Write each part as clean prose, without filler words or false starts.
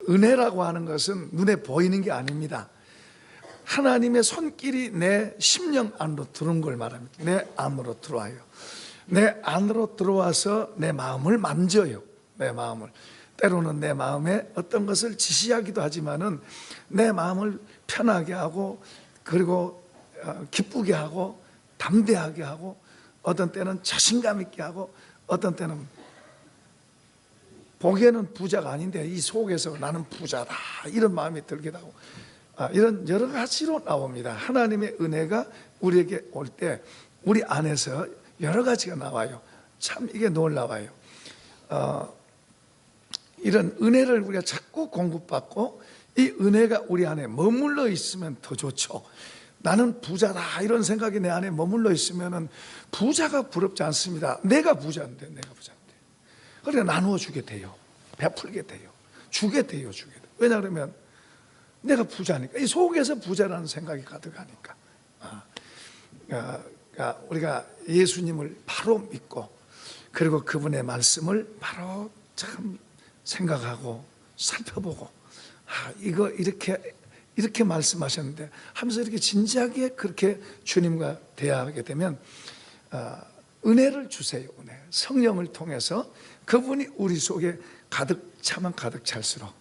은혜라고 하는 것은 눈에 보이는 게 아닙니다. 하나님의 손길이 내 심령 안으로 들어온 걸 말합니다. 내 안으로 들어와요. 내 안으로 들어와서 내 마음을 만져요. 내 마음을. 때로는 내 마음에 어떤 것을 지시하기도 하지만은 내 마음을 편하게 하고, 그리고 기쁘게 하고, 담대하게 하고, 어떤 때는 자신감 있게 하고, 어떤 때는 보기에는 부자가 아닌데 이 속에서 나는 부자다 이런 마음이 들기도 하고, 이런 여러 가지로 나옵니다. 하나님의 은혜가 우리에게 올 때 우리 안에서 여러 가지가 나와요. 참 이게 놀라워요. 이런 은혜를 우리가 자꾸 공급받고 이 은혜가 우리 안에 머물러 있으면 더 좋죠. 나는 부자다 이런 생각이 내 안에 머물러 있으면 부자가 부럽지 않습니다. 내가 부자인데. 그러니까 나누어 주게 돼요. 베풀게 돼요. 주게 돼요. 왜냐 그러면 내가 부자니까. 이 속에서 부자라는 생각이 가득하니까. 우리가 예수님을 바로 믿고, 그리고 그분의 말씀을 바로 참 생각하고 살펴보고, 이거 이렇게 말씀하셨는데 하면서 이렇게 진지하게 그렇게 주님과 대화하게 되면 은혜를 주세요. 은혜. 성령을 통해서 그분이 우리 속에 가득 차면 가득 찰수록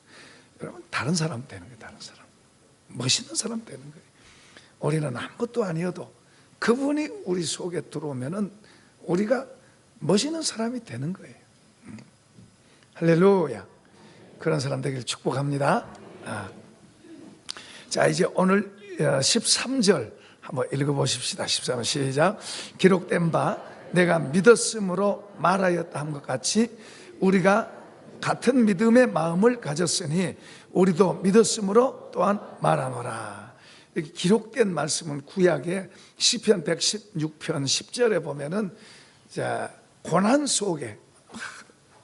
여러분 다른 사람 되는 거예요. 다른 사람, 멋있는 사람 되는 거예요. 우리는 아무것도 아니어도 그분이 우리 속에 들어오면은 우리가 멋있는 사람이 되는 거예요. 할렐루야. 그런 사람 되기를 축복합니다. 자, 이제 오늘 13절 한번 읽어보십시다. 13절 시작. 기록된 바 내가 믿었으므로 말하였다 한 것 같이 우리가 같은 믿음의 마음을 가졌으니 우리도 믿었으므로 또한 말하노라. 이렇게 기록된 말씀은 구약의 시편 116편 10절에 보면은, 자, 고난 속에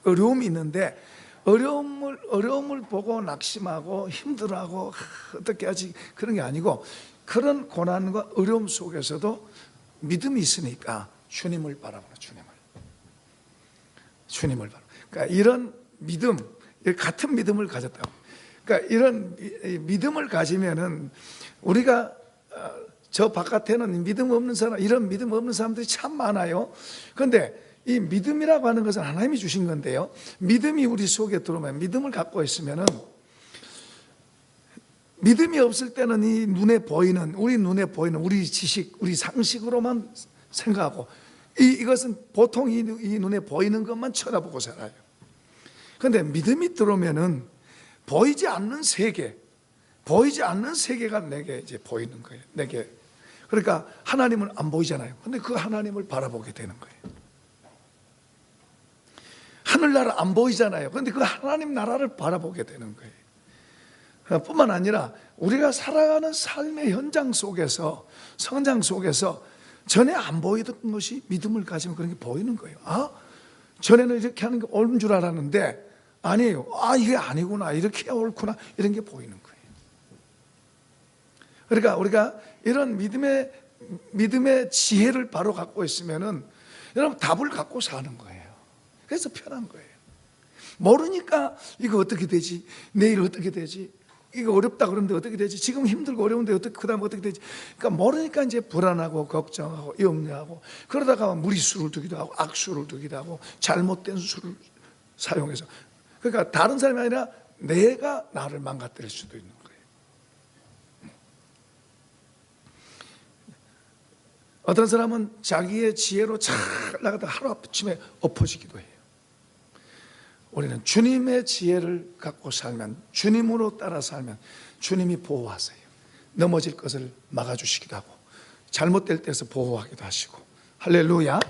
어려움이 있는데 어려움을 보고 낙심하고 힘들어하고 어떻게 하지 그런 게 아니고, 그런 고난과 어려움 속에서도 믿음이 있으니까 주님을 바라보라. 주님을 바라. 그러니까 이런 믿음, 같은 믿음을 가졌다고. 그러니까 이런 믿음을 가지면은 우리가 저 바깥에는 믿음 없는 사람, 이런 믿음 없는 사람들이 참 많아요. 그런데 이 믿음이라고 하는 것은 하나님이 주신 건데요, 믿음이 우리 속에 들어오면, 믿음을 갖고 있으면은, 믿음이 없을 때는 이 눈에 보이는 우리 지식, 우리 상식으로만 생각하고, 이것은 보통 이 눈에 보이는 것만 쳐다보고 살아요. 그런데 믿음이 들어오면은 보이지 않는 세계가 내게 이제 보이는 거예요. 내게. 그러니까 하나님은 안 보이잖아요. 근데 그 하나님을 바라보게 되는 거예요. 하늘나라 안 보이잖아요. 그런데 그 하나님 나라를 바라보게 되는 거예요. 뿐만 아니라 우리가 살아가는 삶의 현장 속에서, 성장 속에서 전에 안 보이던 것이 믿음을 가지면 그런 게 보이는 거예요. 전에는 이렇게 하는 게 옳은 줄 알았는데 아니에요. 이게 아니구나. 이렇게 옳구나. 이런 게 보이는 거예요. 그러니까 우리가 이런 믿음의 지혜를 바로 갖고 있으면은 여러분 답을 갖고 사는 거예요. 그래서 편한 거예요. 모르니까 이거 어떻게 되지? 내일 어떻게 되지? 이거 어렵다 그러는데 어떻게 되지? 지금 힘들고 어려운데 그다음 어떻게 되지? 그러니까 모르니까 이제 불안하고 걱정하고 염려하고, 그러다가 무리수를 두기도 하고 악수를 두기도 하고 잘못된 수를 사용해서, 그러니까 다른 사람이 아니라 내가 나를 망가뜨릴 수도 있는 거예요. 어떤 사람은 자기의 지혜로 잘 나가다가 하루아침에 엎어지기도 해요. 우리는 주님의 지혜를 갖고 살면, 주님으로 따라 살면 주님이 보호하세요. 넘어질 것을 막아주시기도 하고, 잘못될 때에서 보호하기도 하시고. 할렐루야.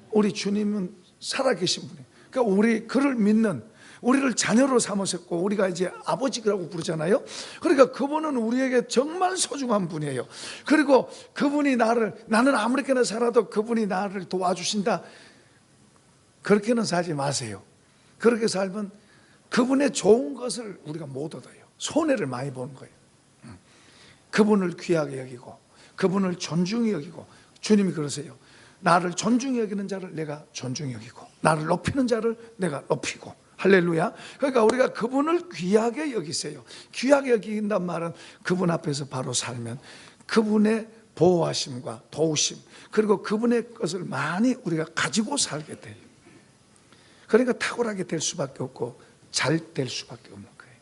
우리 주님은 살아계신 분이에요. 그러니까 그를 믿는, 우리를 자녀로 삼으셨고 우리가 이제 아버지라고 부르잖아요. 그러니까 그분은 우리에게 정말 소중한 분이에요. 그리고 그분이 나는 아무렇게나 살아도 그분이 나를 도와주신다, 그렇게는 살지 마세요. 그렇게 살면 그분의 좋은 것을 우리가 못 얻어요. 손해를 많이 보는 거예요. 그분을 귀하게 여기고 그분을 존중히 여기고, 주님이 그러세요. 나를 존중히 여기는 자를 내가 존중히 여기고 나를 높이는 자를 내가 높이고 할렐루야. 그러니까 우리가 그분을 귀하게 여기세요. 귀하게 여긴단 말은 그분 앞에서 바로 살면 그분의 보호하심과 도우심, 그리고 그분의 것을 많이 우리가 가지고 살게 돼요. 그러니까 탁월하게 될 수밖에 없고 잘 될 수밖에 없는 거예요.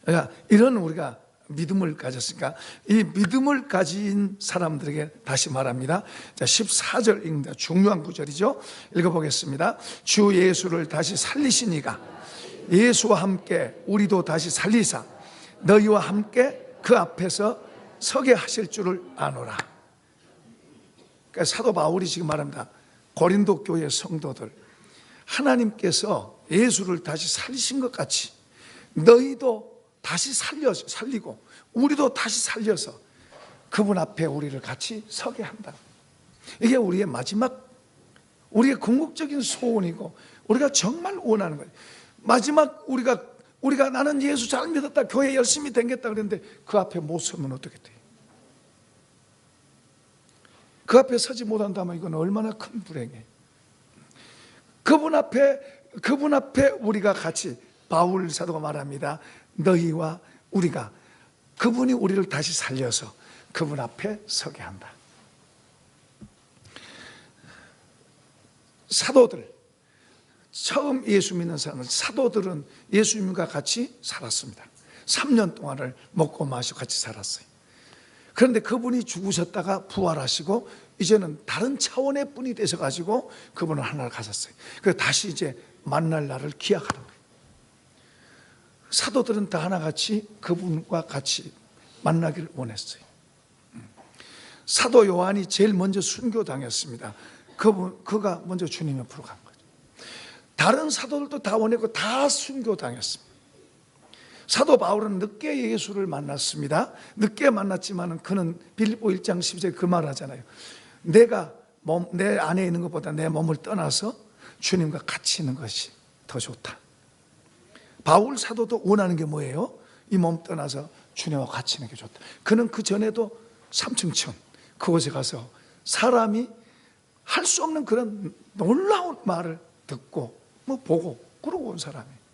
그러니까 이런 우리가 믿음을 가졌으니까 이 믿음을 가진 사람들에게 다시 말합니다. 자, 14절 읽는다. 중요한 구절이죠. 읽어보겠습니다. 주 예수를 다시 살리시니가 예수와 함께 우리도 다시 살리사 너희와 함께 그 앞에서 서게 하실 줄을 아노라. 그러니까 사도 바울이 지금 말합니다. 고린도 교회 성도들, 하나님께서 예수를 다시 살리신 것 같이 너희도 다시 살리고 우리도 다시 살려서 그분 앞에 우리를 같이 서게 한다. 이게 우리의 마지막, 우리의 궁극적인 소원이고 우리가 정말 원하는 거예요. 마지막 우리가 나는 예수 잘 믿었다, 교회 열심히 다녔다 그랬는데 그 앞에 못 서면 어떻게 돼요? 그 앞에 서지 못한다면 이건 얼마나 큰 불행이에요. 그분 앞에 우리가 같이, 바울 사도가 말합니다. 너희와 우리가, 그분이 우리를 다시 살려서 그분 앞에 서게 한다. 사도들, 처음 예수 믿는 사람은, 사도들은 예수님과 같이 살았습니다. 3년 동안을 먹고 마시고 같이 살았어요. 그런데 그분이 죽으셨다가 부활하시고 이제는 다른 차원의 분이 되셔가지고 그분은 하나를 가졌어요. 그래서 다시 이제 만날 날을 기약하는 거예요. 사도들은 다 하나같이 그분과 같이 만나기를 원했어요. 사도 요한이 제일 먼저 순교당했습니다. 그가 먼저 주님 옆으로 간 거죠. 다른 사도들도 다 원했고 다 순교당했습니다. 사도 바울은 늦게 예수를 만났습니다. 늦게 만났지만 그는 빌립보 1장 10절에 그 말 하잖아요. 내가 내 안에 있는 것보다 내 몸을 떠나서 주님과 같이 있는 것이 더 좋다. 바울 사도도 원하는 게 뭐예요? 이 몸 떠나서 주님과 같이 있는 게 좋다. 그는 그 전에도 삼층천 그곳에 가서 사람이 할 수 없는 그런 놀라운 말을 듣고 보고 그러고 온 사람이에요.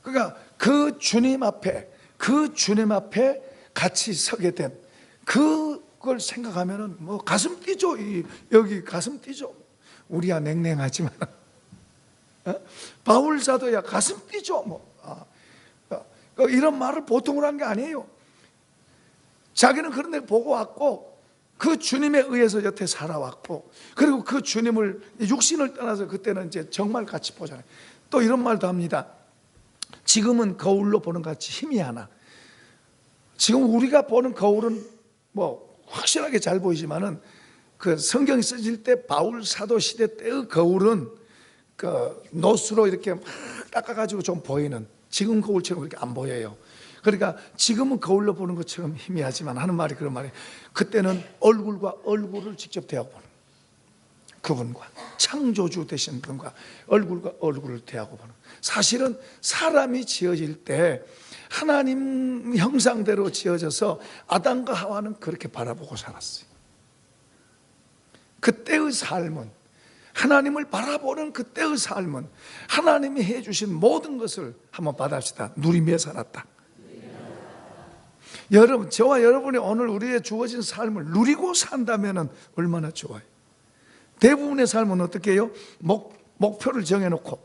그러니까 그 주님 앞에 같이 서게 된 그걸 생각하면은 가슴 뛰죠. 여기 가슴 뛰죠. 우리야 냉랭하지만 바울 사도야 가슴 뛰죠. 이런 말을 보통으로 한 게 아니에요. 자기는 그런 데 보고 왔고 그 주님에 의해서 여태 살아왔고, 그리고 그 주님을 육신을 떠나서 그때는 이제 정말 같이 보잖아요. 또 이런 말도 합니다. 지금은 거울로 보는 것 같이 희미하나, 지금 우리가 보는 거울은 확실하게 잘 보이지만은 그 성경이 써질 때 바울 사도 시대 때의 거울은 그 노스로 이렇게 막 닦아가지고 좀 보이는, 지금 거울처럼 그렇게 안 보여요. 그러니까 지금은 거울로 보는 것처럼 희미하지만 하는 말이 그런 말이에요. 그때는 얼굴과 얼굴을 직접 대하고 보는, 그분과 창조주 되신 분과 얼굴과 얼굴을 대하고 보는. 사실은 사람이 지어질 때 하나님 형상대로 지어져서 아담과 하와는 그렇게 바라보고 살았어요. 그때의 삶은, 하나님을 바라보는 그때의 삶은 하나님이 해주신 모든 것을 한번 받아봅시다. 누리며 살았다. 여러분, 저와 여러분이 오늘 우리의 주어진 삶을 누리고 산다면 얼마나 좋아요. 대부분의 삶은 어떻게 해요? 목표를 정해놓고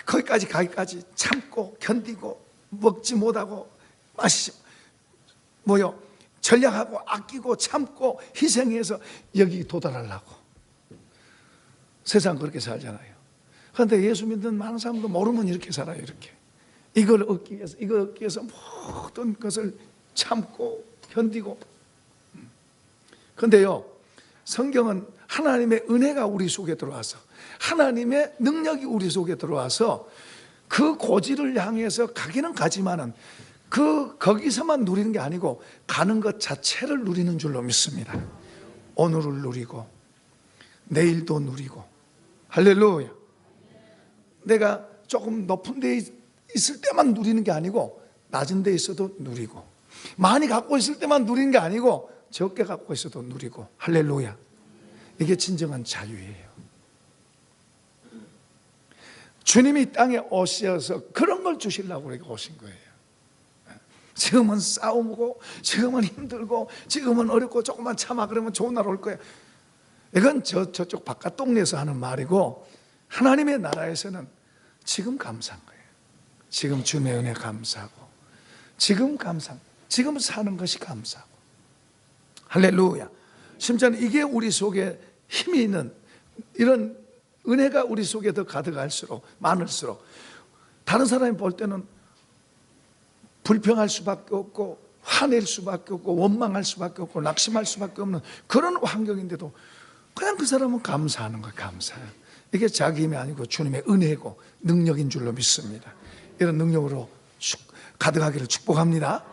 거기까지 가기까지 참고 견디고 먹지 못하고 마시지 전략하고 아끼고 참고 희생해서 여기 도달하려고. 세상 그렇게 살잖아요. 그런데 예수 믿는 많은 사람도 모르면 이렇게 살아요. 이렇게 이걸 얻기 위해서 모든 것을 참고 견디고. 그런데요, 성경은 하나님의 은혜가 우리 속에 들어와서, 하나님의 능력이 우리 속에 들어와서 그 고지를 향해서 가기는 가지만은 거기서만 누리는 게 아니고 가는 것 자체를 누리는 줄로 믿습니다. 오늘을 누리고 내일도 누리고. 할렐루야. 내가 조금 높은 데 있을 때만 누리는 게 아니고 낮은 데 있어도 누리고, 많이 갖고 있을 때만 누리는 게 아니고 적게 갖고 있어도 누리고. 할렐루야. 이게 진정한 자유예요. 주님이 땅에 오셔서 그런 걸 주시려고 우리가 오신 거예요. 지금은 싸움이고, 지금은 힘들고, 지금은 어렵고, 조금만 참아 그러면 좋은 날 올 거야. 이건 저쪽 바깥 동네에서 하는 말이고, 하나님의 나라에서는 지금 감사한 거예요. 지금 주님의 은혜 감사하고, 지금 사는 것이 감사하고. 할렐루야. 심지어는 이게 우리 속에 힘이 있는, 이런 은혜가 우리 속에 더 가득할수록, 많을수록 다른 사람이 볼 때는 불평할 수밖에 없고, 화낼 수밖에 없고, 원망할 수밖에 없고, 낙심할 수밖에 없는 그런 환경인데도 그냥 그 사람은 감사하는 거예요. 감사해요. 이게 자기 힘이 아니고 주님의 은혜고 능력인 줄로 믿습니다. 이런 능력으로 가득하기를 축복합니다.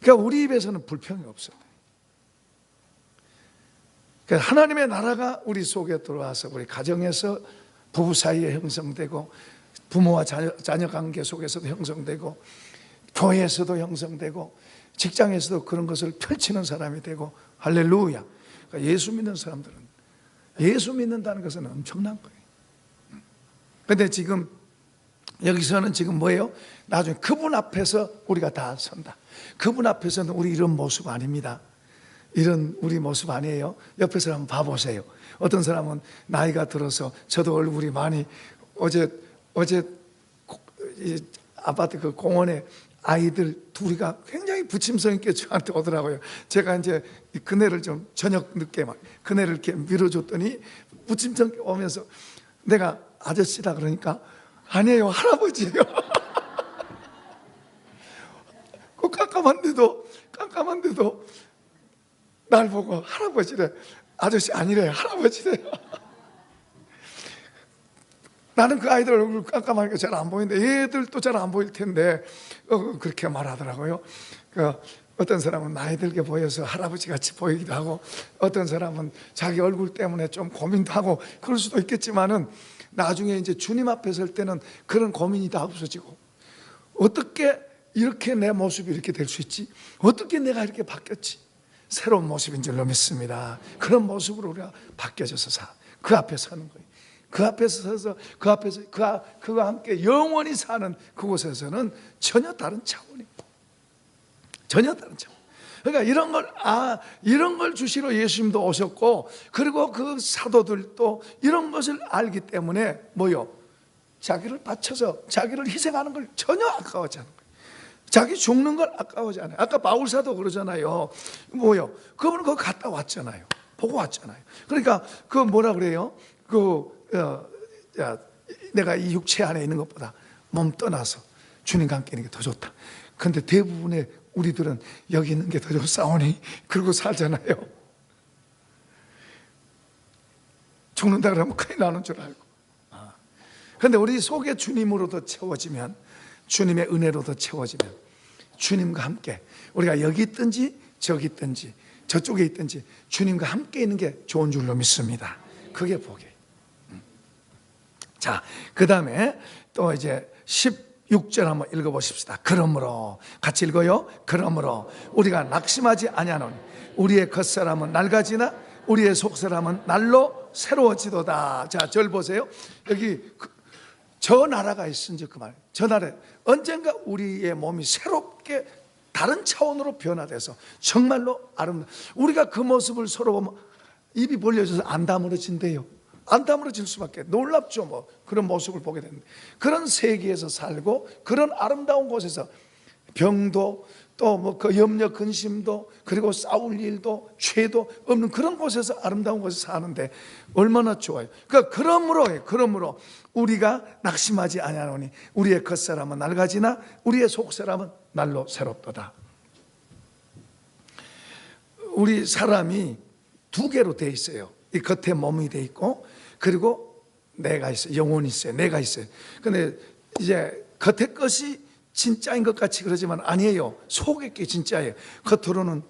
그러니까 우리 입에서는 불평이 없어요. 그러니까 하나님의 나라가 우리 속에 들어와서 우리 가정에서 부부 사이에 형성되고, 부모와 자녀 관계 속에서도 형성되고, 교회에서도 형성되고, 직장에서도 그런 것을 펼치는 사람이 되고. 할렐루야. 그러니까 예수 믿는 사람들은, 예수 믿는다는 것은 엄청난 거예요. 그런데 지금 여기서는 지금 뭐예요? 나중에 그분 앞에서 우리가 다 선다. 그분 앞에서는 우리 이런 모습 아닙니다. 이런 우리 모습 아니에요. 옆에서 한번 봐보세요. 어떤 사람은 나이가 들어서, 저도 얼굴이 많이, 어제 아파트 그 공원에 아이들 둘이가 굉장히 부침성 있게 저한테 오더라고요. 제가 이제 그네를 좀 저녁 늦게 막 그네를 이렇게 밀어줬더니 부침성 오면서 내가 아저씨라 그러니까 아니에요, 할아버지예요. 그 깜깜한데도 날 보고 할아버지래. 아저씨 아니래, 할아버지래. 나는 그 아이들 얼굴 깜깜하니까 잘 안 보이는데 얘들도 잘 안 보일 텐데 그렇게 말하더라고요. 어떤 사람은 나이 들게 보여서 할아버지 같이 보이기도 하고, 어떤 사람은 자기 얼굴 때문에 좀 고민도 하고 그럴 수도 있겠지만은, 나중에 이제 주님 앞에 설 때는 그런 고민이 다 없어지고, 어떻게 이렇게 내 모습이 이렇게 될 수 있지? 어떻게 내가 이렇게 바뀌었지? 새로운 모습인 줄로 믿습니다. 그런 모습으로 우리가 바뀌어져서 그 앞에 서는 거예요. 그 앞에서 서서 그와 함께 영원히 사는 그곳에서는 전혀 다른 차원입니다. 전혀 다른 차원. 그러니까 이런 걸 주시러 예수님도 오셨고, 그리고 그 사도들도 이런 것을 알기 때문에 뭐요? 자기를 바쳐서 자기를 희생하는 걸 전혀 아까워하지 않는 거예요. 자기 죽는 걸 아까워하지 않아요. 아까 바울사도 그러잖아요. 뭐요? 그분은 그거 갔다 왔잖아요. 보고 왔잖아요. 그러니까 그 뭐라 그래요? 내가 이 육체 안에 있는 것보다 몸 떠나서 주님과 함께 있는 게 더 좋다. 그런데 대부분의 우리들은 여기 있는 게 더 좋사오니 그러고 살잖아요. 죽는다 그러면 큰일 나는 줄 알고. 그런데 우리 속에 주님으로도 채워지면, 주님의 은혜로도 채워지면, 주님과 함께 우리가 여기 있든지 저기 있든지 저쪽에 있든지 주님과 함께 있는 게 좋은 줄로 믿습니다. 그게 복이에요. 자, 그 다음에 또 이제 16절 한번 읽어보십시다. 그러므로, 같이 읽어요. 그러므로 우리가 낙심하지 아니하노니 우리의 겉사람은 낡아지나 우리의 속사람은 날로 새로워지도다. 자, 절 보세요. 여기 저 나라가 있은지 그 말. 저 나라에 언젠가 우리의 몸이 새롭게 다른 차원으로 변화돼서 정말로 아름다워. 우리가 그 모습을 서로 보면 입이 벌려져서 안 다물어진대요. 안 다물어질 수밖에. 놀랍죠. 뭐 그런 모습을 보게 되는데, 그런 세계에서 살고 그런 아름다운 곳에서 병도 또 뭐 그 염려 근심도, 그리고 싸울 일도 죄도 없는 그런 곳에서, 아름다운 곳에서 사는데 얼마나 좋아요. 그러니까 그러므로 우리가 낙심하지 아니하노니 우리의 겉사람은 낡아지나 우리의 속사람은 날로 새롭도다. 우리 사람이 두 개로 돼 있어요. 이 겉에 몸이 돼 있고, 그리고 내가 있어요. 영혼이 있어요. 내가 있어요. 근데 이제 겉에 것이 진짜인 것 같이 그러지만 아니에요. 속의 게 진짜예요. 겉으로는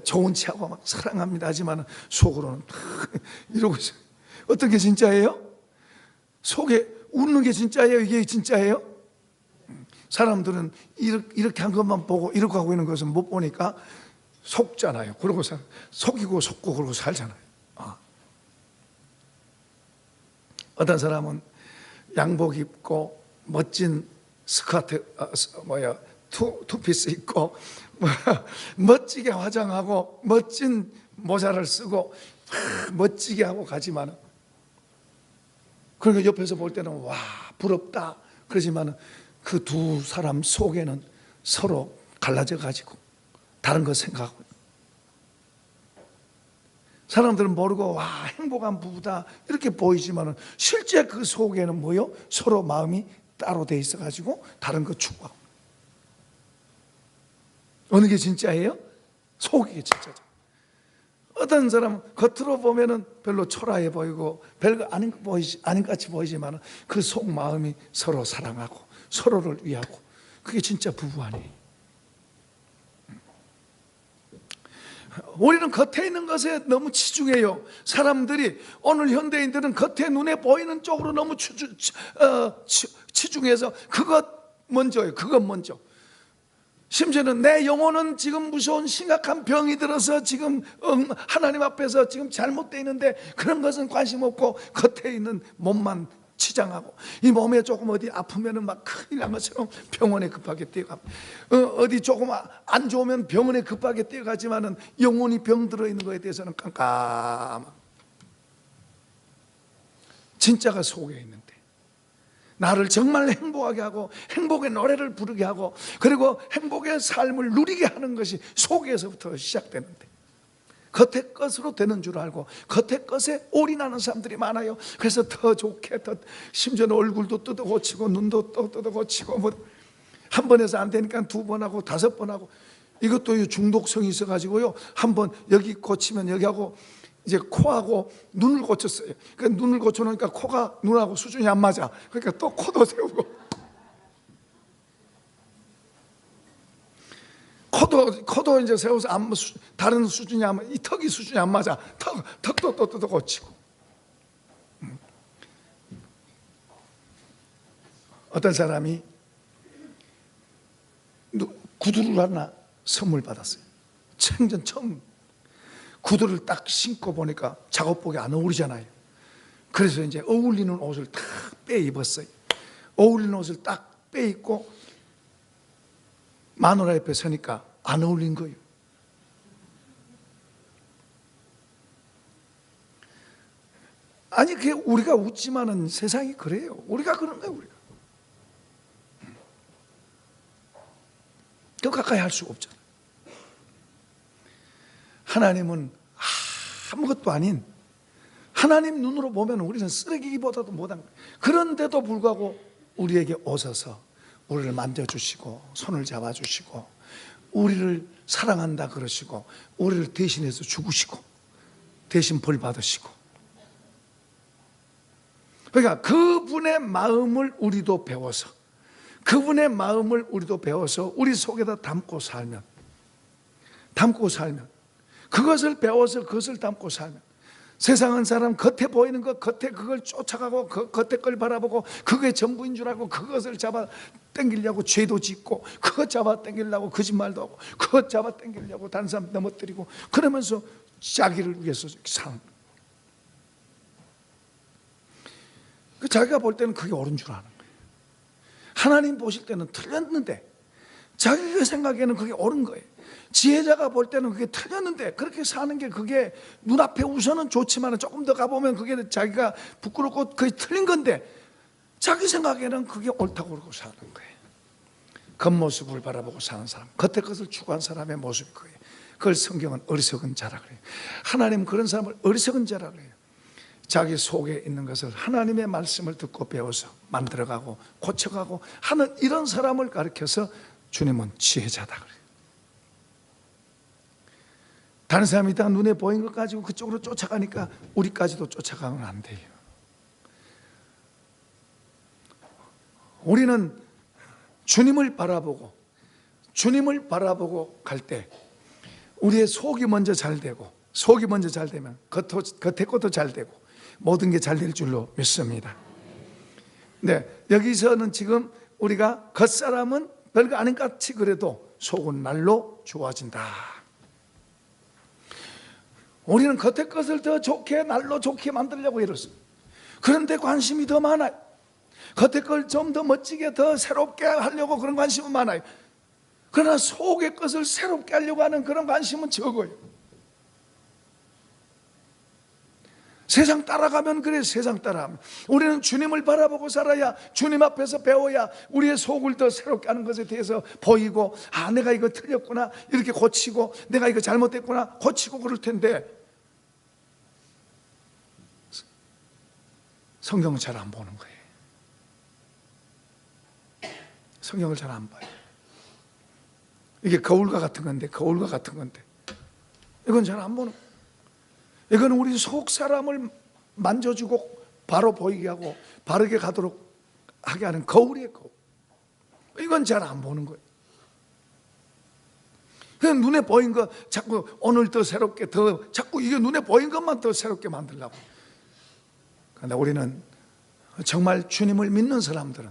좋은 체하고 막 사랑합니다 하지만 속으로는 이러고 있어요. 어떤 게 진짜예요? 속에 웃는 게 진짜예요? 이게 진짜예요? 사람들은 이렇게 한 것만 보고 이렇게 하고 있는 것은 못 보니까 속잖아요. 그러고 속이고 속고 그러고 살잖아요. 어떤 사람은 양복 입고 멋진 스커트 투피스 입고 멋지게 화장하고 멋진 모자를 쓰고 멋지게 하고 가지만은, 그리고 옆에서 볼 때는 와 부럽다 그러지만은 그 두 사람 속에는 서로 갈라져 가지고 다른 거 생각하고, 사람들은 모르고 와 행복한 부부다 이렇게 보이지만은 실제 그 속에는 뭐요? 서로 마음이 따로 돼 있어 가지고 다른 거 추구하고. 어느 게 진짜예요? 속이 진짜죠. 어떤 사람은 겉으로 보면은 별로 초라해 보이고 별거 아닌 것 같이 보이지만은 그 속 마음이 서로 사랑하고 서로를 위하고, 그게 진짜 부부 아니에요. 우리는 겉에 있는 것에 너무 치중해요. 사람들이, 오늘 현대인들은 겉에 눈에 보이는 쪽으로 너무 치중해서 그것 먼저예요. 그것 먼저. 심지어는 내 영혼은 지금 무서운 심각한 병이 들어서 지금 하나님 앞에서 지금 잘못되어 있는데 그런 것은 관심 없고 겉에 있는 몸만 치장하고, 이 몸에 조금 어디 아프면은 막 큰일 난 것처럼 병원에 급하게 뛰어가고, 어디 조금 안 좋으면 병원에 급하게 뛰어가지만은 영혼이 병 들어 있는 거에 대해서는 깜깜. 진짜가 속에 있는데 나를 정말 행복하게 하고 행복의 노래를 부르게 하고 그리고 행복의 삶을 누리게 하는 것이 속에서부터 시작되는데, 겉의 것으로 되는 줄 알고 겉의 것에 올인하는 사람들이 많아요. 그래서 더 좋게, 더 심지어는 얼굴도 뜯어 고치고 눈도 또 뜯어 고치고, 뭐 한 번 해서 안 되니까 두 번 하고 다섯 번 하고, 이것도 중독성이 있어 가지고요, 한 번 여기 고치면 여기하고 이제 코하고 눈을 고쳤어요. 그러니까 눈을 고쳐놓으니까 코가 눈하고 수준이 안 맞아. 그러니까 또 코도 세우고, 코도 이제 세워서 다른 수준이 안 맞아. 이 턱이 수준이 안 맞아. 턱도 또 뜯어 고치고. 어떤 사람이 구두를 하나 선물 받았어요. 생전 처음 구두를 딱 신고 보니까 작업복이 안 어울리잖아요. 그래서 이제 어울리는 옷을 딱 빼 입었어요. 어울리는 옷을 딱 빼 입고 마누라 옆에 서니까 안 어울린 거예요. 아니 그게 우리가 웃지만은 세상이 그래요. 우리가 그런 거예요. 우리가 더 가까이 할 수가 없잖아요. 하나님은 아무것도 아닌, 하나님 눈으로 보면 우리는 쓰레기보다도 못한 거예요. 그런데도 불구하고 우리에게 오셔서 우리를 만져주시고 손을 잡아주시고 우리를 사랑한다 그러시고 우리를 대신해서 죽으시고 대신 벌 받으시고, 그러니까 그분의 마음을 우리도 배워서, 그분의 마음을 우리도 배워서 우리 속에다 담고 살면, 그것을 배워서 그것을 담고 살면, 세상은 사람 겉에 보이는 것, 겉에 그걸 쫓아가고 그 겉에 걸 바라보고 그게 전부인 줄 알고 그것을 잡아 당기려고 죄도 짓고, 그것 잡아 당기려고 거짓말도 하고, 그것 잡아 당기려고 다른 사람 넘어뜨리고, 그러면서 자기를 위해서 사는 거예요. 자기가 볼 때는 그게 옳은 줄 아는 거예요. 하나님 보실 때는 틀렸는데 자기가 생각에는 그게 옳은 거예요. 지혜자가 볼 때는 그게 틀렸는데 그렇게 사는 게 그게 눈앞에 우선은 좋지만 조금 더 가보면 그게 자기가 부끄럽고 그게 틀린 건데 자기 생각에는 그게 옳다고 그러고 사는 거예요. 겉모습을 바라보고 사는 사람, 겉의 것을 추구한 사람의 모습이 그거예요. 그걸 성경은 어리석은 자라 그래요. 하나님은 그런 사람을 어리석은 자라 그래요. 자기 속에 있는 것을 하나님의 말씀을 듣고 배워서 만들어가고 고쳐가고 하는 이런 사람을 가르쳐서 주님은 지혜자다 그래요. 다른 사람이 다 눈에 보인 것 가지고 그쪽으로 쫓아가니까 우리까지도 쫓아가면 안 돼요. 우리는 주님을 바라보고 갈 때 우리의 속이 먼저 잘 되고, 속이 먼저 잘 되면 겉의 것도 잘 되고 모든 게 잘 될 줄로 믿습니다. 네, 여기서는 지금 우리가 겉사람은 별거 아닌 것 같이 그래도 속은 날로 좋아진다. 우리는 겉의 것을 더 좋게, 날로 좋게 만들려고 이랬어요. 그런데 관심이 더 많아요. 겉의 걸 좀 더 멋지게, 더 새롭게 하려고 그런 관심은 많아요. 그러나 속의 것을 새롭게 하려고 하는 그런 관심은 적어요. 세상 따라가면 그래. 세상 따라가면 우리는 주님을 바라보고 살아야, 주님 앞에서 배워야 우리의 속을 더 새롭게 하는 것에 대해서 보이고, 아, 내가 이거 틀렸구나 이렇게 고치고, 내가 이거 잘못했구나 고치고 그럴 텐데, 성경을 잘 안 보는 거예요. 성경을 잘 안 봐요. 이게 거울과 같은 건데, 거울과 같은 건데 이건 잘 안 보는 거예요. 이건 우리 속 사람을 만져주고 바로 보이게 하고 바르게 가도록 하게 하는 거울이에요, 거울. 이건 잘 안 보는 거예요. 그냥 눈에 보인 거 자꾸 오늘 더 새롭게, 더 자꾸 이게 눈에 보인 것만 더 새롭게 만들려고. 그런데 우리는 정말 주님을 믿는 사람들은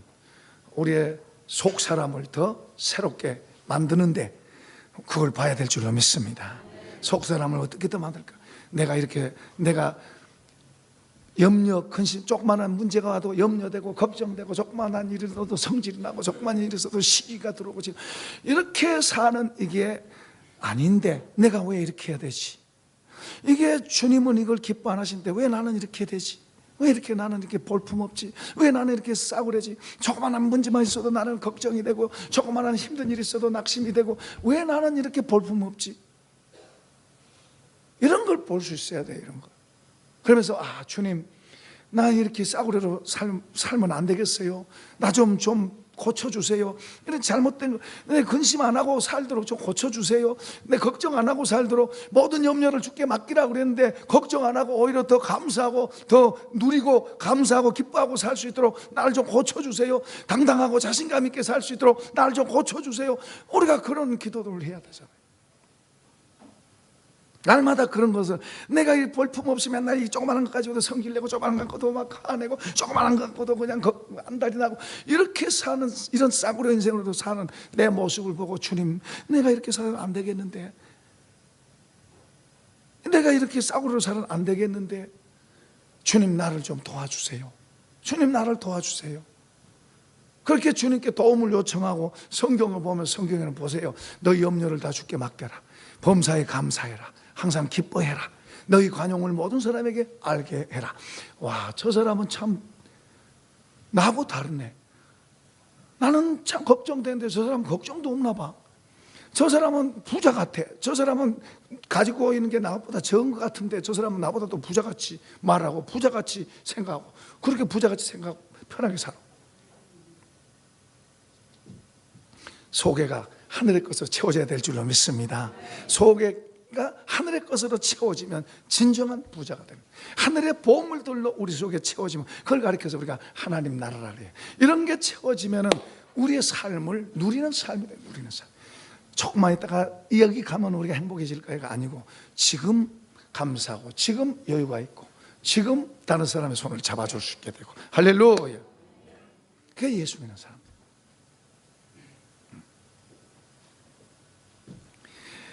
우리의 속 사람을 더 새롭게 만드는데 그걸 봐야 될 줄로 믿습니다. 속 사람을 어떻게 더 만들까? 내가 염려, 근심, 조그만한 문제가 와도 염려되고 걱정되고, 조그만한 일이 있어도 성질이 나고, 조그만한 일이 있어도 시기가 들어오고, 지금 이렇게 사는 이게 아닌데 내가 왜 이렇게 해야 되지? 이게 주님은 이걸 기뻐 안 하시는데 왜 나는 이렇게 되지? 왜 이렇게 나는 이렇게 볼품없지? 왜 나는 이렇게 싸구려지? 조그만한 문제만 있어도 나는 걱정이 되고, 조그만한 힘든 일이 있어도 낙심이 되고, 왜 나는 이렇게 볼품없지? 이런 걸 볼 수 있어야 돼요. 이런 거. 그러면서, 아, 주님, 나 이렇게 싸구려로 살면 안 되겠어요. 나 좀 고쳐주세요. 이런 잘못된 거, 내 근심 안 하고 살도록 좀 고쳐주세요. 내 걱정 안 하고 살도록, 모든 염려를 주께 맡기라고 그랬는데 걱정 안 하고 오히려 더 감사하고 더 누리고 감사하고 기뻐하고 살 수 있도록 나를 좀 고쳐주세요. 당당하고 자신감 있게 살 수 있도록 나를 좀 고쳐주세요. 우리가 그런 기도를 해야 되잖아요. 날마다 그런 것을, 내가 이 볼품 없이 맨날 이 조그마한 것 가지고도 성질 내고, 조그마한 것도 막 화내고, 조그마한 것 갖고도 그냥 안달이 나고, 이렇게 사는, 이런 싸구려 인생으로도 사는 내 모습을 보고, 주님, 내가 이렇게 살면 안 되겠는데, 내가 이렇게 싸구려로 살면 안 되겠는데, 주님 나를 좀 도와주세요. 주님 나를 도와주세요. 그렇게 주님께 도움을 요청하고, 성경을 보면, 성경에는 보세요, 너희 염려를 다 주께 맡겨라. 범사에 감사해라. 항상 기뻐해라. 너희 관용을 모든 사람에게 알게 해라. 와, 저 사람은 참 나하고 다르네. 나는 참 걱정되는데 저 사람은 걱정도 없나 봐. 저 사람은 부자 같아. 저 사람은 가지고 있는 게 나보다 적은 것 같은데 저 사람은 나보다 또 부자같이 말하고, 부자같이 생각하고, 그렇게 부자같이 생각하고 편하게 살아. 소개가 하늘의 것으로 채워져야 될 줄로 믿습니다. 소개가 하늘의 것으로 채워지면 진정한 부자가 됩니다. 하늘의 보물들로 우리 속에 채워지면, 그걸 가리켜서 우리가 하나님 나라라 그래요. 이런 게 채워지면 우리의 삶을 누리는 삶이 돼요. 누리는 삶. 조금만 있다가 여기 가면 우리가 행복해질까가 아니고, 지금 감사하고, 지금 여유가 있고, 지금 다른 사람의 손을 잡아줄 수 있게 되고. 할렐루야. 그게 예수 믿는 사람.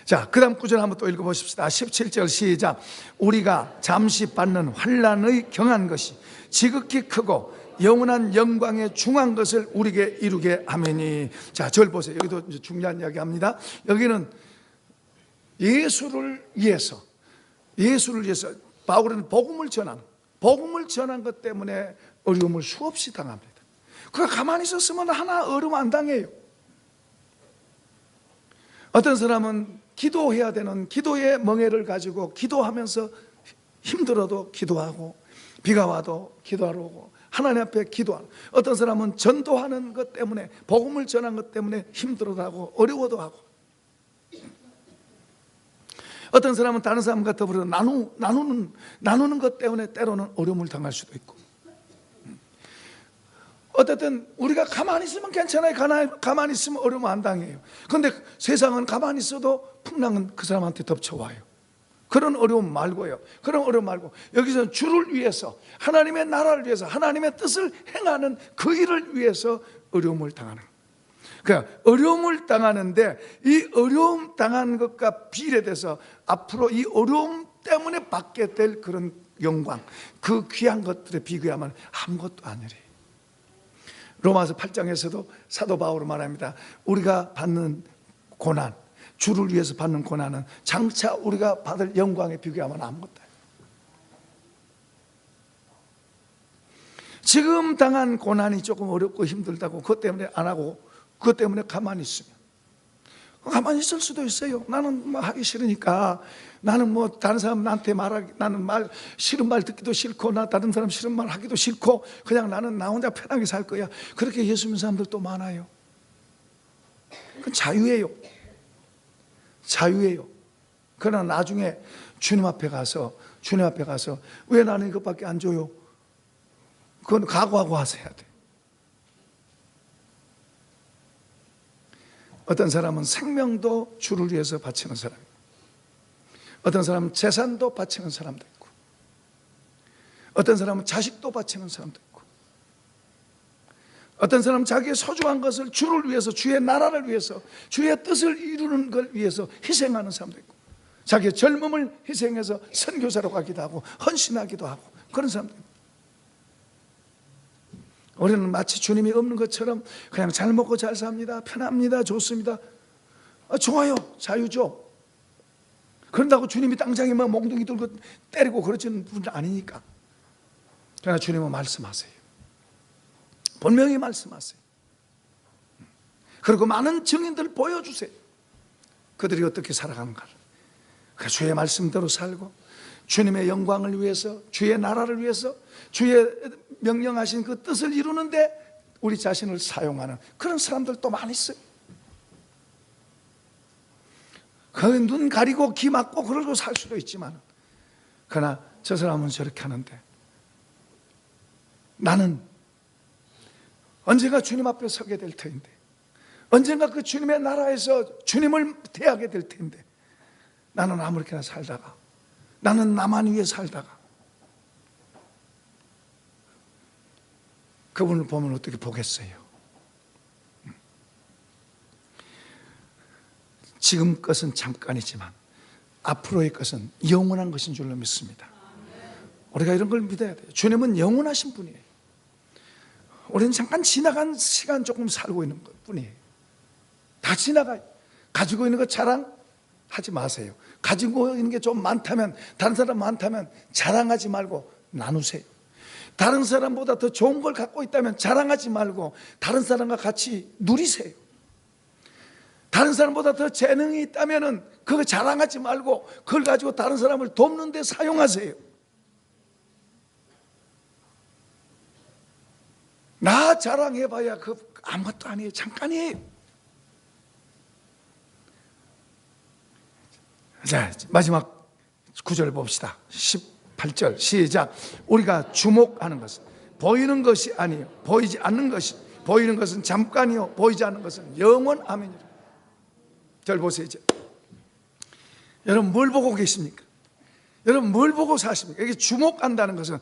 자, 그 다음 구절 한번 또 읽어보십시다. 17절 시작. 우리가 잠시 받는 환난의 경한 것이 지극히 크고 영원한 영광의 중한 것을 우리에게 이루게 하매니. 자, 절 보세요. 여기도 이제 중요한 이야기 합니다. 여기는 예수를 위해서 바울은 복음을 전한 것 때문에 어려움을 수없이 당합니다. 그가 가만히 있었으면 하나 어려움 안 당해요. 어떤 사람은 기도해야 되는 기도의 멍에를 가지고 기도하면서 힘들어도 기도하고, 비가 와도 기도하러 오고, 하나님 앞에 기도하고, 어떤 사람은 전도하는 것 때문에, 복음을 전한 것 때문에 힘들어도 하고 어려워도 하고, 어떤 사람은 다른 사람과 더불어 나누는 것 때문에 때로는 어려움을 당할 수도 있고. 어쨌든 우리가 가만히 있으면 괜찮아요. 가만히 있으면 어려움 안 당해요. 그런데 세상은 가만히 있어도 풍랑은 그 사람한테 덮쳐와요. 그런 어려움 말고요. 그런 어려움 말고, 여기서 주를 위해서, 하나님의 나라를 위해서, 하나님의 뜻을 행하는 그 일을 위해서 어려움을 당하는 거예요. 그러니까 어려움을 당하는데, 이 어려움 당한 것과 비례돼서 앞으로 이 어려움 때문에 받게 될 그런 영광, 그 귀한 것들에 비교하면 아무것도 아니래. 로마서 8장에서도 사도 바울은 말합니다. 우리가 받는 고난, 주를 위해서 받는 고난은 장차 우리가 받을 영광에 비교하면 아무것도 아니에요. 지금 당한 고난이 조금 어렵고 힘들다고 그것 때문에 안 하고 그것 때문에 가만히 있으면 가만히 있을 수도 있어요. 나는 뭐 하기 싫으니까, 나는 뭐 다른 사람 나한테 말하기, 나는 말 싫은 말 듣기도 싫고, 나 다른 사람 싫은 말 하기도 싫고, 그냥 나는 나 혼자 편하게 살 거야. 그렇게 예수 믿는 사람들도 많아요. 그건 자유예요. 자유예요. 그러나 나중에 주님 앞에 가서 왜 나는 이것밖에 안 줘요? 그건 각오하고 하셔야 돼. 어떤 사람은 생명도 주를 위해서 바치는 사람, 어떤 사람은 재산도 바치는 사람도 있고, 어떤 사람은 자식도 바치는 사람도 있고, 어떤 사람은 자기의 소중한 것을 주를 위해서, 주의 나라를 위해서, 주의 뜻을 이루는 걸 위해서 희생하는 사람도 있고, 자기의 젊음을 희생해서 선교사로 가기도 하고 헌신하기도 하고 그런 사람도 있고. 우리는 마치 주님이 없는 것처럼 그냥 잘 먹고 잘 삽니다, 편합니다, 좋습니다. 좋아요, 자유죠. 그런다고 주님이 당장에 막 몽둥이 들고 때리고 그러지는 분은 아니니까. 그러나 주님은 말씀하세요. 분명히 말씀하세요. 그리고 많은 증인들 보여주세요. 그들이 어떻게 살아가는가를. 그래서 주의 말씀대로 살고 주님의 영광을 위해서, 주의 나라를 위해서, 주의 명령하신 그 뜻을 이루는데 우리 자신을 사용하는 그런 사람들도 많이 있어요. 그 눈 가리고 귀 막고 그러고 살 수도 있지만, 그러나 저 사람은 저렇게 하는데 나는 언젠가 주님 앞에 서게 될 터인데, 언젠가 그 주님의 나라에서 주님을 대하게 될 텐데, 나는 아무렇게나 살다가, 나는 나만 위해 살다가 그분을 보면 어떻게 보겠어요? 지금 것은 잠깐이지만 앞으로의 것은 영원한 것인 줄로 믿습니다. 우리가 이런 걸 믿어야 돼요. 주님은 영원하신 분이에요. 우리는 잠깐 지나간 시간 조금 살고 있는 것 뿐이에요. 다 지나가요. 가지고 있는 것 자랑하지 마세요. 가지고 있는 게 좀 많다면, 다른 사람 많다면 자랑하지 말고 나누세요. 다른 사람보다 더 좋은 걸 갖고 있다면 자랑하지 말고 다른 사람과 같이 누리세요. 다른 사람보다 더 재능이 있다면 그거 자랑하지 말고 그걸 가지고 다른 사람을 돕는 데 사용하세요. 나 자랑해봐야 그 아무것도 아니에요. 잠깐이에요. 자, 마지막 구절 봅시다. 18절 시작. 우리가 주목하는 것은 보이는 것이 아니요 보이지 않는 것이, 보이는 것은 잠깐이요 보이지 않는 것은 영원. 아멘이라. 절 보세요. 이제 여러분 뭘 보고 계십니까? 여러분 뭘 보고 사십니까? 이게 주목한다는 것은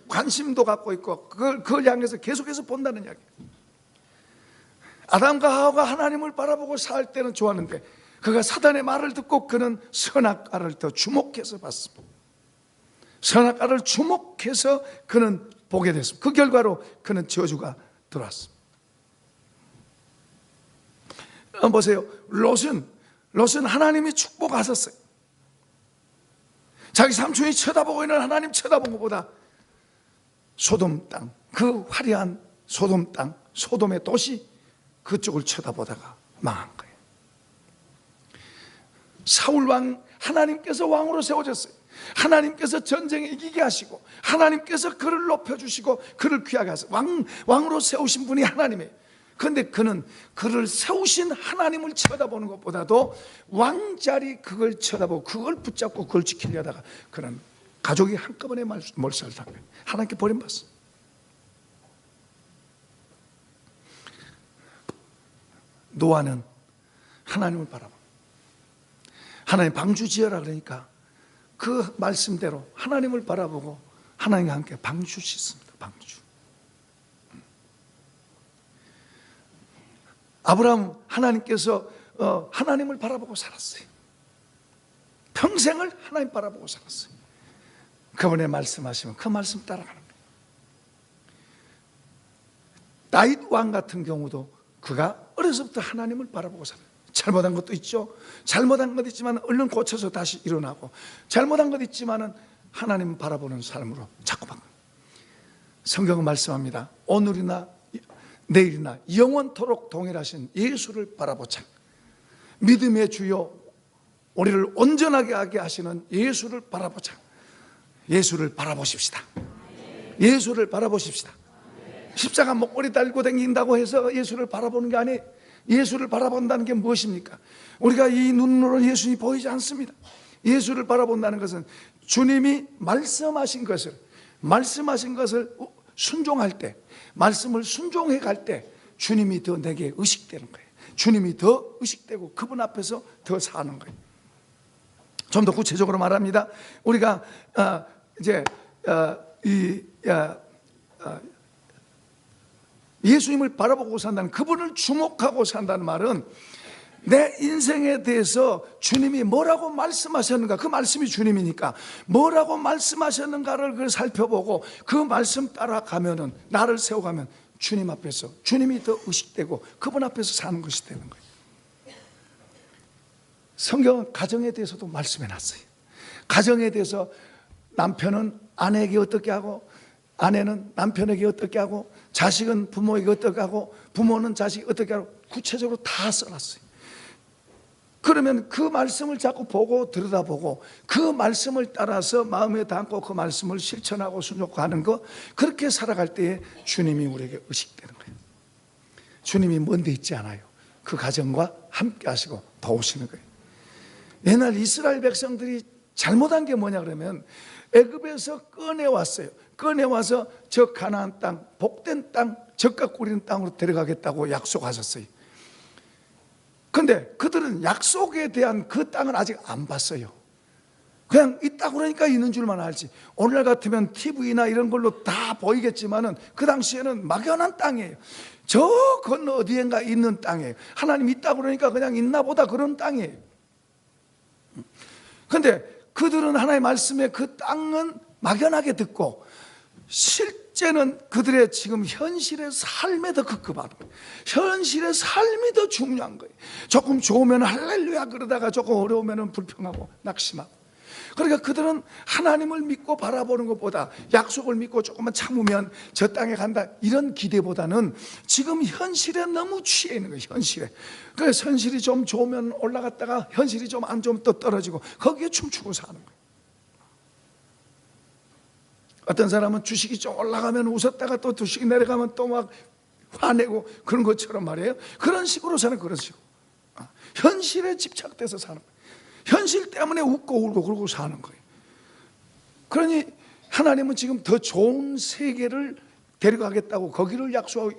관심도 갖고 있고 그걸 향해서 계속해서 본다는 이야기예요. 아담과 하와가 하나님을 바라보고 살 때는 좋았는데, 그가 사단의 말을 듣고 그는 선악과를 더 주목해서 봤습니다. 선악과를 주목해서 그는 보게 됐습니다. 그 결과로 그는 저주가 들어왔습니다. 보세요. 롯은 하나님이 축복하셨어요. 자기 삼촌이 쳐다보고 있는 하나님 쳐다본 것보다 소돔 땅, 그 화려한 소돔 땅, 소돔의 도시, 그쪽을 쳐다보다가 망한 거예요. 사울 왕, 하나님께서 왕으로 세워졌어요. 하나님께서 전쟁에 이기게 하시고 하나님께서 그를 높여주시고 그를 귀하게 하세요. 왕으로 세우신 분이 하나님이에요. 그런데 그는 그를 세우신 하나님을 쳐다보는 것보다도 왕자리 그걸 쳐다보고 그걸 붙잡고 그걸 지키려다가 그는 가족이 한꺼번에 몰살을 한 거예요. 하나님께 버림받았어요. 노아는 하나님을 바라보고, 하나님 방주 지어라 그러니까 그 말씀대로 하나님을 바라보고 하나님과 함께 방주 짓습니다. 방주. 아브라함, 하나님께서 하나님을 바라보고 살았어요. 평생을 하나님 바라보고 살았어요. 그분의 말씀하시면 그 말씀 따라가는 거예요. 다윗 왕 같은 경우도 그가 어려서부터 하나님을 바라보고 살아요. 잘못한 것도 있죠. 잘못한 것 있지만 얼른 고쳐서 다시 일어나고, 잘못한 것 있지만 하나님 바라보는 삶으로 자꾸 바꿔요. 성경은 말씀합니다. 오늘이나 내일이나 영원토록 동일하신 예수를 바라보자. 믿음의 주요 우리를 온전하게 하게 하시는 예수를 바라보자. 예수를 바라보십시다. 예수를 바라보십시다. 십자가 목걸이 달고 다닌다고 해서 예수를 바라보는 게 아니에요. 예수를 바라본다는 게 무엇입니까? 우리가 이 눈으로 예수님이 보이지 않습니다. 예수를 바라본다는 것은 주님이 말씀하신 것을 순종할 때, 말씀을 순종해 갈 때 주님이 더 내게 의식되는 거예요. 주님이 더 의식되고 그분 앞에서 더 사는 거예요. 좀 더 구체적으로 말합니다. 우리가 예수님을 바라보고 산다는, 그분을 주목하고 산다는 말은 내 인생에 대해서 주님이 뭐라고 말씀하셨는가, 그 말씀이 주님이니까 뭐라고 말씀하셨는가를 그걸 살펴보고 그 말씀 따라가면은, 나를 세워가면 주님 앞에서 주님이 더 의식되고 그분 앞에서 사는 것이 되는 거예요. 성경은 가정에 대해서도 말씀해 놨어요. 가정에 대해서 남편은 아내에게 어떻게 하고, 아내는 남편에게 어떻게 하고, 자식은 부모에게 어떻게 하고, 부모는 자식이 어떻게 하고, 구체적으로 다 써놨어요. 그러면 그 말씀을 자꾸 보고 들여다보고 그 말씀을 따라서 마음에 담고 그 말씀을 실천하고 순종하는 거, 그렇게 살아갈 때에 주님이 우리에게 의식되는 거예요. 주님이 먼 데 있지 않아요. 그 가정과 함께 하시고 도우시는 거예요. 옛날 이스라엘 백성들이 잘못한 게 뭐냐 그러면, 애굽에서 꺼내왔어요. 꺼내와서 저 가나안 땅, 복된 땅, 젖과 꿀이는 땅으로 데려가겠다고 약속하셨어요. 그런데 그들은 약속에 대한 그 땅을 아직 안 봤어요. 그냥 있다 그러니까 있는 줄만 알지, 오늘날 같으면 TV나 이런 걸로 다 보이겠지만은 그 당시에는 막연한 땅이에요. 저 건너 어디엔가 있는 땅이에요. 하나님 있다 그러니까 그냥 있나 보다 그런 땅이에요. 그런데 그들은 하나님의 말씀에 그 땅은 막연하게 듣고, 실제는 그들의 지금 현실의 삶에 더 급급한 거예요. 현실의 삶이 더 중요한 거예요. 조금 좋으면 할렐루야 그러다가 조금 어려우면 불평하고 낙심하고. 그러니까 그들은 하나님을 믿고 바라보는 것보다, 약속을 믿고 조금만 참으면 저 땅에 간다 이런 기대보다는 지금 현실에 너무 취해 있는 거예요. 현실에. 그래서 현실이 좀 좋으면 올라갔다가 현실이 좀 안 좋으면 또 떨어지고, 거기에 춤추고 사는 거예요. 어떤 사람은 주식이 좀 올라가면 웃었다가 또 주식이 내려가면 또 막 화내고 그런 것처럼 말이에요. 그런 식으로 사는, 그런 식으로 현실에 집착돼서 사는 거예요. 현실 때문에 웃고 울고 그러고 사는 거예요. 그러니 하나님은 지금 더 좋은 세계를 데려가겠다고 거기를 약속하고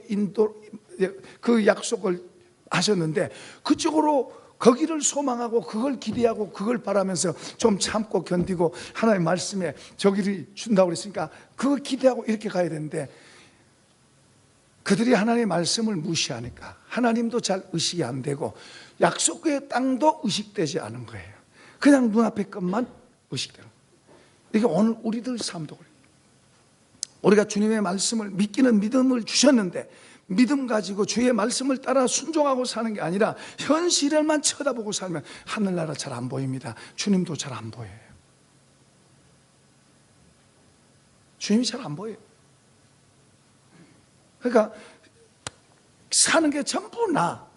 그 약속을 하셨는데, 그쪽으로 거기를 소망하고 그걸 기대하고 그걸 바라면서 좀 참고 견디고 하나님의 말씀에 저기를 준다고 그랬으니까 그걸 기대하고 이렇게 가야 되는데, 그들이 하나님의 말씀을 무시하니까 하나님도 잘 의식이 안 되고 약속의 땅도 의식되지 않은 거예요. 그냥 눈앞의 것만 의식되는 거예요. 이게 오늘 우리들 삶도 그래요. 우리가 주님의 말씀을 믿기는 믿음을 주셨는데, 믿음 가지고 주의 말씀을 따라 순종하고 사는 게 아니라 현실을만 쳐다보고 살면 하늘나라 잘 안 보입니다. 주님도 잘 안 보여요. 주님이 잘 안 보여요. 그러니까 사는 게 전부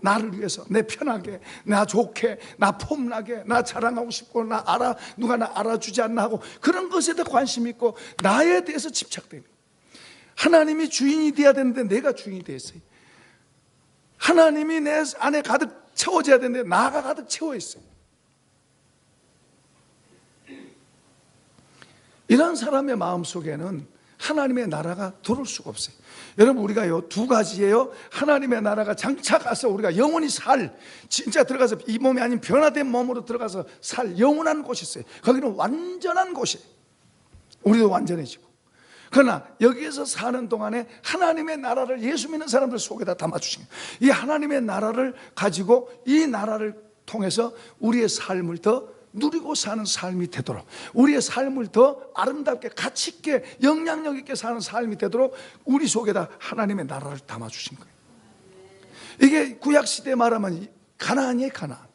나를 위해서, 내 편하게, 나 좋게, 나 폼나게, 나 자랑하고 싶고, 누가 나 알아주지 않나 하고 그런 것에 더 관심 있고 나에 대해서 집착되는 거예요. 하나님이 주인이 되어야 되는데 내가 주인이 됐어요. 하나님이 내 안에 가득 채워져야 되는데 나가 가득 채워 있어요. 이런 사람의 마음속에는 하나님의 나라가 들어올 수가 없어요. 여러분, 우리가요 두 가지예요. 하나님의 나라가 장차가서 우리가 영원히 진짜 들어가서 이 몸이 아닌 변화된 몸으로 들어가서 영원한 곳이 있어요. 거기는 완전한 곳이에요. 우리도 완전해지고. 그러나 여기에서 사는 동안에 하나님의 나라를 예수 믿는 사람들 속에다 담아주신 거예요. 이 하나님의 나라를 가지고 이 나라를 통해서 우리의 삶을 더 누리고 사는 삶이 되도록, 우리의 삶을 더 아름답게 가치 있게 영향력 있게 사는 삶이 되도록 우리 속에다 하나님의 나라를 담아주신 거예요. 이게 구약시대에 말하면 가나안이에요. 가나안.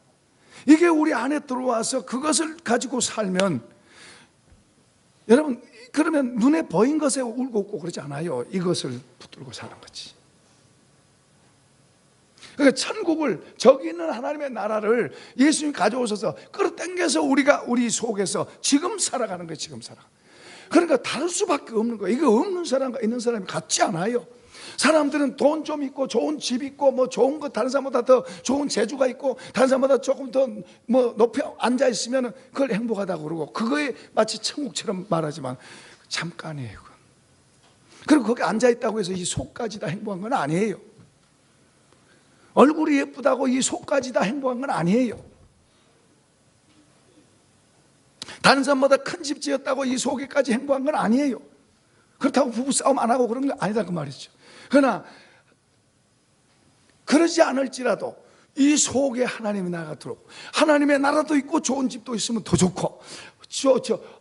이게 우리 안에 들어와서 그것을 가지고 살면, 여러분 그러면 눈에 보인 것에 울고 웃고 그러지 않아요. 이것을 붙들고 사는 거지. 그러니까 천국을, 저기 있는 하나님의 나라를 예수님이 가져오셔서 끌어당겨서 우리 속에서 지금 살아가는 거예요. 지금 살아. 그러니까 다를 수밖에 없는 거예요. 이거 없는 사람과 있는 사람이 같지 않아요. 사람들은 돈 좀 있고 좋은 집 있고 뭐 좋은 거 다른 사람보다 더 좋은 재주가 있고 다른 사람보다 조금 더 뭐 높이 앉아 있으면 그걸 행복하다고 그러고, 그거에 마치 천국처럼 말하지만 잠깐이에요. 그리고 거기 앉아 있다고 해서 이 속까지 다 행복한 건 아니에요. 얼굴이 예쁘다고 이 속까지 다 행복한 건 아니에요. 다른 사람보다 큰 집 지었다고 이 속에까지 행복한 건 아니에요. 그렇다고 부부싸움 안 하고 그런 건 아니다 그 말이죠. 그러나 그러지 않을지라도 이 속에 하나님의 나라가 들어오고, 하나님의 나라도 있고 좋은 집도 있으면 더 좋고,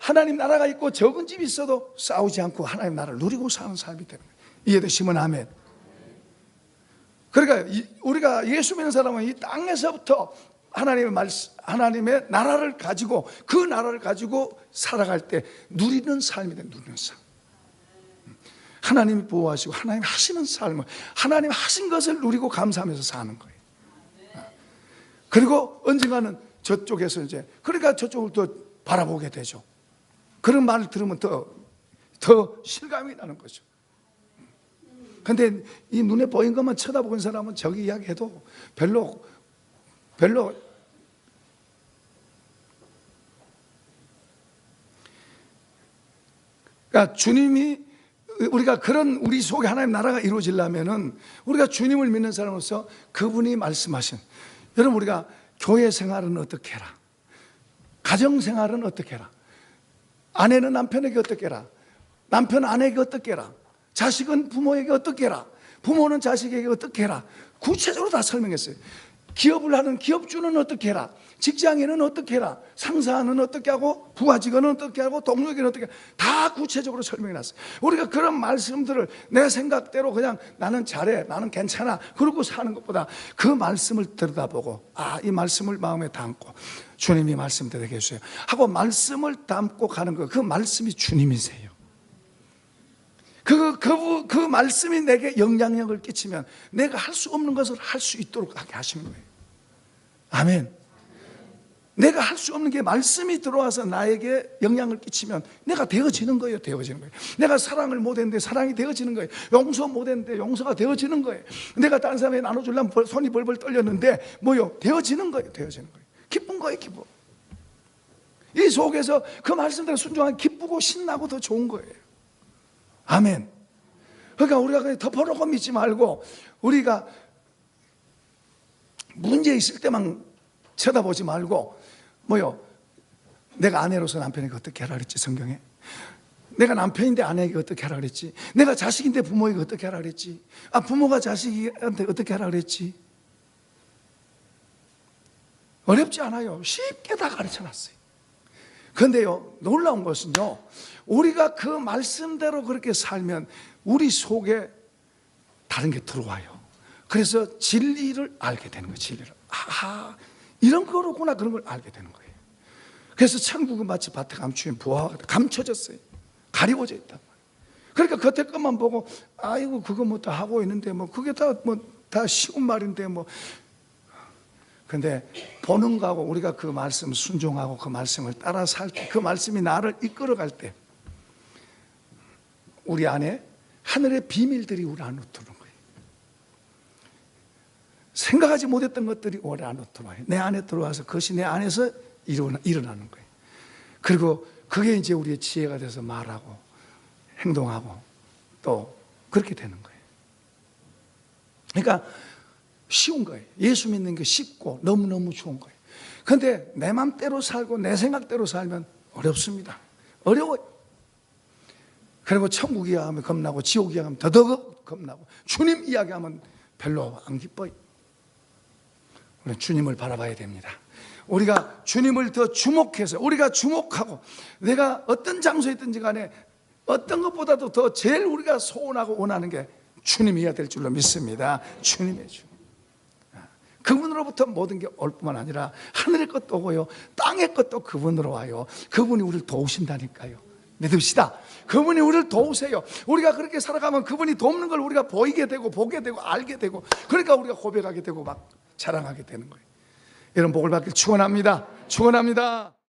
하나님 나라가 있고 적은 집이 있어도 싸우지 않고 하나님 나라를 누리고 사는 삶이 되는 거예요. 이해되시면 아멘. 그러니까 우리가 예수 믿는 사람은 이 땅에서부터 하나님의 나라를 가지고, 그 나라를 가지고 살아갈 때 누리는 삶이 돼. 누리는 삶. 하나님이 보호하시고 하나님이 하시는 삶을, 하나님 하신 것을 누리고 감사하면서 사는 거예요. 그리고 언젠가는 저쪽에서 이제, 그러니까 저쪽을 더 바라보게 되죠. 그런 말을 들으면 더 실감이 나는 거죠. 근데 이 눈에 보인 것만 쳐다보는 사람은 저기 이야기해도 별로 그러니까 주님이, 우리가 그런 우리 속에 하나님 나라가 이루어지려면은 우리가 주님을 믿는 사람으로서 그분이 말씀하신, 여러분 우리가 교회 생활은 어떻게 해라, 가정 생활은 어떻게 해라, 아내는 남편에게 어떻게 해라, 남편 아내에게 어떻게 해라, 자식은 부모에게 어떻게 해라, 부모는 자식에게 어떻게 해라, 구체적으로 다 설명했어요. 기업을 하는 기업주는 어떻게 해라, 직장인은 어떻게 해라, 상사는 어떻게 하고, 부하 직원은 어떻게 하고, 동료에게는 어떻게 해라, 다 구체적으로 설명해 놨어요. 우리가 그런 말씀들을 내 생각대로 그냥 나는 잘해, 나는 괜찮아 그러고 사는 것보다 그 말씀을 들여다보고, 이 말씀을 마음에 담고 주님이 말씀대로 해주세요 하고 말씀을 담고 가는 거, 그 말씀이 주님이세요. 그 말씀이 내게 영향력을 끼치면 내가 할 수 없는 것을 할 수 있도록 하게 하시는 거예요. 아멘. 내가 할 수 없는 게 말씀이 들어와서 나에게 영향을 끼치면 내가 되어지는 거예요. 되어지는 거예요. 내가 사랑을 못했는데 사랑이 되어지는 거예요. 용서 못했는데 용서가 되어지는 거예요. 내가 다른 사람에게 나눠주려면 손이 벌벌 떨렸는데 되어지는 거예요. 되어지는 거예요. 기쁜 거예요. 기쁨. 이 속에서 그 말씀대로 순종하면 기쁘고 신나고 더 좋은 거예요. 아멘. 그러니까 우리가 그냥 덮어놓고 믿지 말고, 우리가 문제 있을 때만 쳐다보지 말고, 내가 아내로서 남편에게 어떻게 하라 그랬지 성경에, 내가 남편인데 아내에게 어떻게 하라 그랬지, 내가 자식인데 부모에게 어떻게 하라 그랬지, 부모가 자식한테 어떻게 하라 그랬지. 어렵지 않아요. 쉽게 다 가르쳐놨어요. 그런데요, 놀라운 것은요, 우리가 그 말씀대로 그렇게 살면 우리 속에 다른 게 들어와요. 그래서 진리를 알게 되는 거예요. 진리를. 이런 거로구나, 그런 걸 알게 되는 거예요. 그래서 천국은 마치 밭에 감추인 부화와 같아 감춰졌어요. 가리워져 있단 말이에요. 그러니까 겉에 것만 보고 아이고 그거 뭐 다 하고 있는데 그게 다 쉬운 말인데 근데 보는 거하고 우리가 그 말씀 순종하고 그 말씀을 따라 살 때, 그 말씀이 나를 이끌어갈 때 우리 안에 하늘의 비밀들이 우리 안으로 들어오는 거예요. 생각하지 못했던 것들이 우리 안으로 들어와요. 내 안에 들어와서 그것이 내 안에서 일어나는 거예요. 그리고 그게 이제 우리의 지혜가 돼서 말하고 행동하고 또 그렇게 되는 거예요. 그러니까 쉬운 거예요. 예수 믿는 게 쉽고 너무너무 좋은 거예요. 그런데 내 맘대로 살고 내 생각대로 살면 어렵습니다. 어려워요. 그리고 천국 이야기하면 겁나고 지옥 이야기하면 더더욱 겁나고 주님 이야기하면 별로 안 기뻐요. 우리는 주님을 바라봐야 됩니다. 우리가 주님을 더 주목해서, 우리가 주목하고, 내가 어떤 장소에 있든지 간에 어떤 것보다도 더 제일 우리가 소원하고 원하는 게 주님이어야 될 줄로 믿습니다. 주님의 주. 그분으로부터 모든 게 올 뿐만 아니라 하늘의 것도 오고요, 땅의 것도 그분으로 와요. 그분이 우리를 도우신다니까요. 믿읍시다. 그분이 우리를 도우세요. 우리가 그렇게 살아가면 그분이 돕는 걸 우리가 보이게 되고 보게 되고 알게 되고, 그러니까 우리가 고백하게 되고 막 자랑하게 되는 거예요. 이런 복을 받길 축원합니다. 축원합니다.